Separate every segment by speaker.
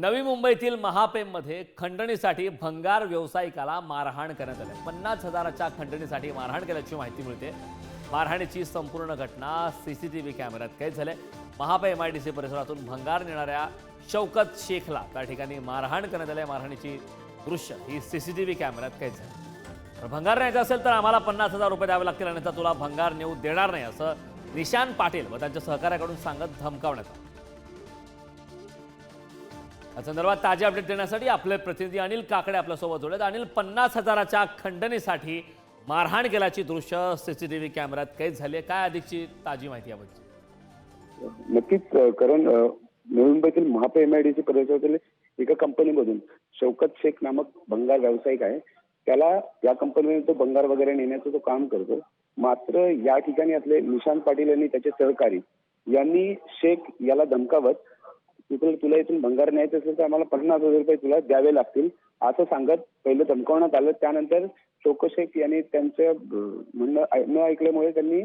Speaker 1: नवी मुंबईतील महापेममध्ये खंडणीसाठी भंगार व्यावसायिकाला मारहाण करण्यात आली। 50,000च्या खंडणीसाठी मारहाण केल्याची माहिती मिळते। मारहाणीची संपूर्ण घटना सीसीटीव्ही कॅमेऱ्यात कैद झाली। महापे एमआयडीसी परिसरातून भंगार नेणाऱ्या शौकत शेखला त्या ठिकाणी मारहाण करण्यात आली। मारहाणीची दृश्य ही सीसीटीव्ही कॅमेऱ्यात कैद झाली। भंगार न्यायचा असेल तर आम्हाला 50,000 रुपये द्यावे लागतील आणि तुला भंगार नेऊ देणार नाही असं निशान पाटील व त्यांच्या सहकार्याकडून सांगत धमकावण्यात आलं। या संदर्भात ताजे अपडेट देण्यासाठी आपले प्रतिनिधी अनिल काकडे आपल्यासोबत जोडलेत। अनिल, 50,000च्या खंडणीसाठी मारहाण केल्याची दृश्य सीसीटीव्ही कॅमेऱ्यात कैद झाली आहे। काय अधिकची ताजी माहिती याबद्दल?
Speaker 2: नक्कीच कारण नवी मुंबईतील महापे एमआयडीसी परिसरातील एका कंपनीमधून शौकत शेख नामक भंगार व्यावसायिक आहे। त्याला या कंपनीने तो भंगार वगैरे नेण्याचं तो काम करतो। मात्र या ठिकाणी आपले निशांत पाटील यांनी त्याचे सहकारी यांनी शेख याला धमकावत तुला इथून भंगार न्यायचं असेल तर आम्हाला 50,000 रुपये तुला द्यावे लागतील असं सांगत पहिलं धमकावण्यात आलं। त्यानंतर शौकत शेख यांनी त्यांचं म्हणणं न ऐकल्यामुळे त्यांनी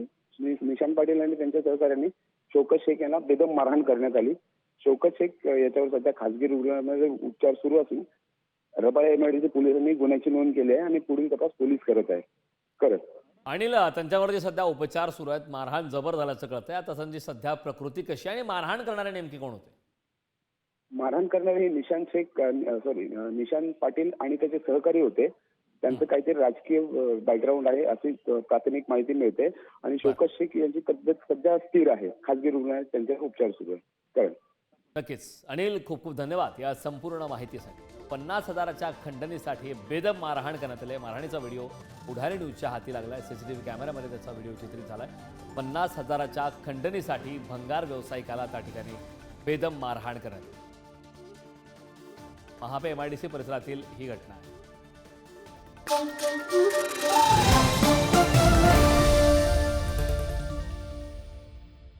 Speaker 2: निशांत पाटील आणि त्यांच्या सहकाऱ्यांनी शौकत शेख यांना बेदम मारहाण करण्यात आली। शौकत शेख याच्यावर सध्या खासगी रुग्णालयामध्ये उपचार सुरू असून रबाळे एमआयडीसी पोलिसांनी गुन्ह्याची नोंद केली आहे आणि पुढील तपास पोलीस करत आहे।
Speaker 1: अनिल, त्यांच्यावर जे सध्या उपचार सुरू आहेत, मारहाण जबर झाल्याचं कळतंय। आता त्यांची सध्या प्रकृती कशी आणि मारहाण करणारे नेमके कोण होते?
Speaker 2: मारहाण करणारे निशांत पाटील आणि त्याचे सहकारी होते। त्यांचं काहीतरी राजकीय बॅकग्राऊंड आहे अशी प्राथमिक माहिती मिळते आणि शौकत शेख यांची तब्येत सध्या स्थिर आहे। खासगी रुग्णालयात त्यांच्यावर उपचार सुरू आहे।
Speaker 1: नक्कीच अनिल, खूप खूप धन्यवाद या संपूर्ण माहितीसाठी। 50,000च्या खंडणीसाठी बेदम मारहाण करण्यात आले। मारहाणीचा व्हिडिओ पुढारी न्यूजच्या हाती लागलाय। सीसीटीव्ही कॅमेऱ्यामध्ये त्याचा व्हिडिओ चित्रित झालाय। 50,000च्या खंडणीसाठी भंगार व्यावसायिकाला त्या ठिकाणी बेदम मारहाण करण्यात आली। महापे एमआयडीसी परिसरातील ही घटना आहे।